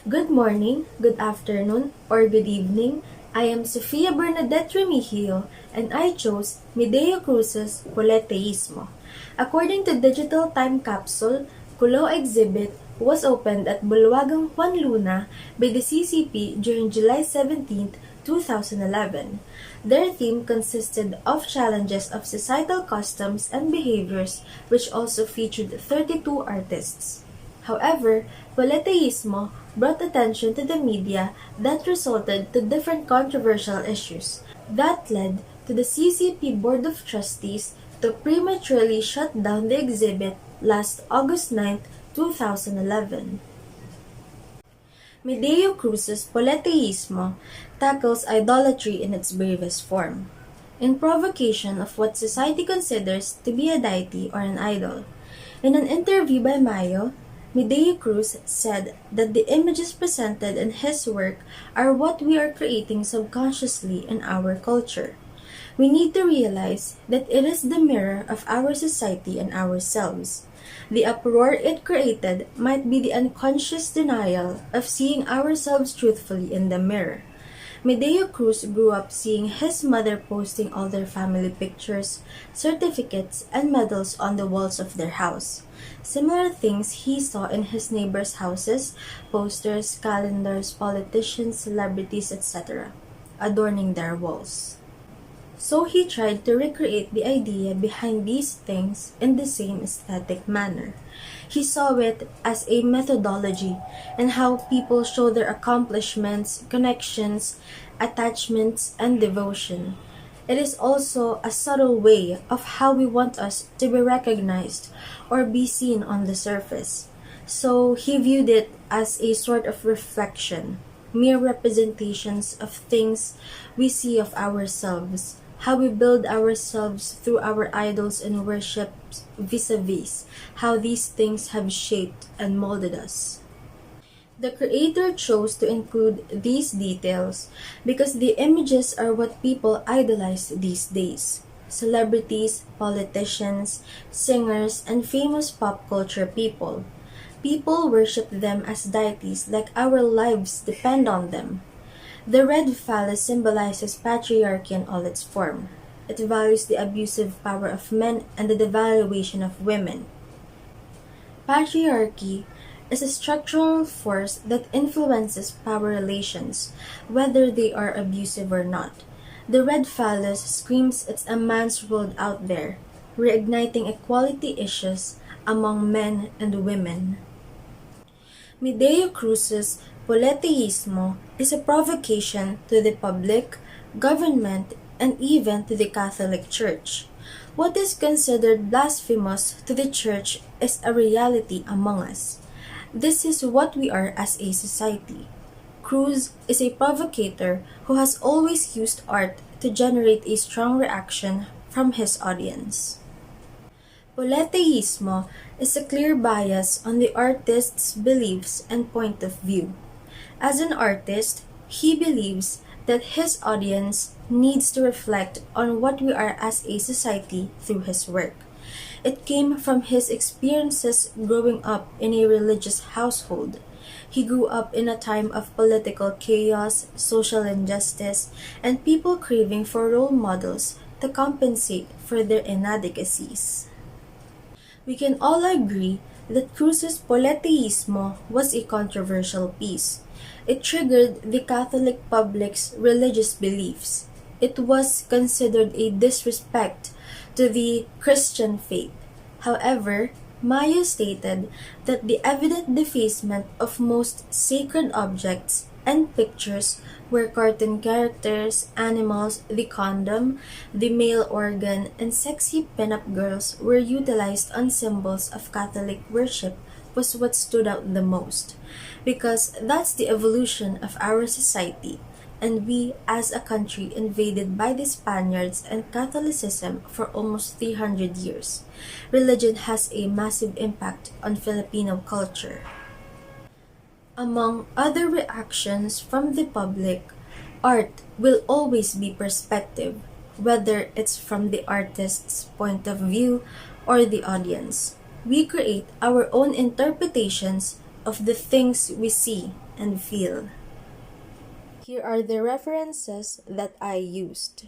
Good morning, good afternoon, or good evening. I am Sofia Bernadette Remigio, and I chose Mideo Cruz's Poleteismo. According to Digital Time Capsule, Kulo exhibit was opened at Bulwagang Juan Luna by the CCP during July 17, 2011. Their theme consisted of challenges of societal customs and behaviors, which also featured 32 artists. However, Poleteismo brought attention to the media that resulted to different controversial issues that led to the CCP Board of Trustees to prematurely shut down the exhibit last August 9, 2011. Mideo Cruz's Poleteismo tackles idolatry in its bravest form, in provocation of what society considers to be a deity or an idol. In an interview by Mayo, Mideo Cruz said that the images presented in his work are what we are creating subconsciously in our culture. We need to realize that it is the mirror of our society and ourselves. The uproar it created might be the unconscious denial of seeing ourselves truthfully in the mirror. Mideo Cruz grew up seeing his mother posting all their family pictures, certificates, and medals on the walls of their house. Similar things he saw in his neighbors' houses, posters, calendars, politicians, celebrities, etc., adorning their walls. So he tried to recreate the idea behind these things in the same aesthetic manner. He saw it as a methodology and how people show their accomplishments, connections, attachments, and devotion. It is also a subtle way of how we want us to be recognized or be seen on the surface. So he viewed it as a sort of reflection, mere representations of things we see of ourselves, how we build ourselves through our idols and worship vis-a-vis, how these things have shaped and molded us. The creator chose to include these details because the images are what people idolize these days. Celebrities, politicians, singers, and famous pop culture people. People worship them as deities like our lives depend on them. The red phallus symbolizes patriarchy in all its form. It values the abusive power of men and the devaluation of women. Patriarchy is a structural force that influences power relations, whether they are abusive or not. The red phallus screams it's a man's world out there, reigniting equality issues among men and women. Mideo Cruz's Poleteismo is a provocation to the public, government, and even to the Catholic Church. What is considered blasphemous to the Church is a reality among us. This is what we are as a society. Cruz is a provocator who has always used art to generate a strong reaction from his audience. Poleteismo is a clear bias on the artist's beliefs and point of view. As an artist, he believes that his audience needs to reflect on what we are as a society through his work. It came from his experiences growing up in a religious household. He grew up in a time of political chaos, social injustice, and people craving for role models to compensate for their inadequacies. We can all agree that Cruz's Poleteismo was a controversial piece. It triggered the Catholic public's religious beliefs. It was considered a disrespect to the Christian faith. However, Mayo stated that the evident defacement of most sacred objects and pictures where cartoon characters, animals, the condom, the male organ, and sexy pinup girls were utilized on symbols of Catholic worship was what stood out the most, because that's the evolution of our society, and we as a country invaded by the Spaniards and Catholicism for almost 300 years. Religion has a massive impact on Filipino culture. Among other reactions from the public, art will always be perspective, whether it's from the artist's point of view or the audience. We create our own interpretations of the things we see and feel. Here are the references that I used.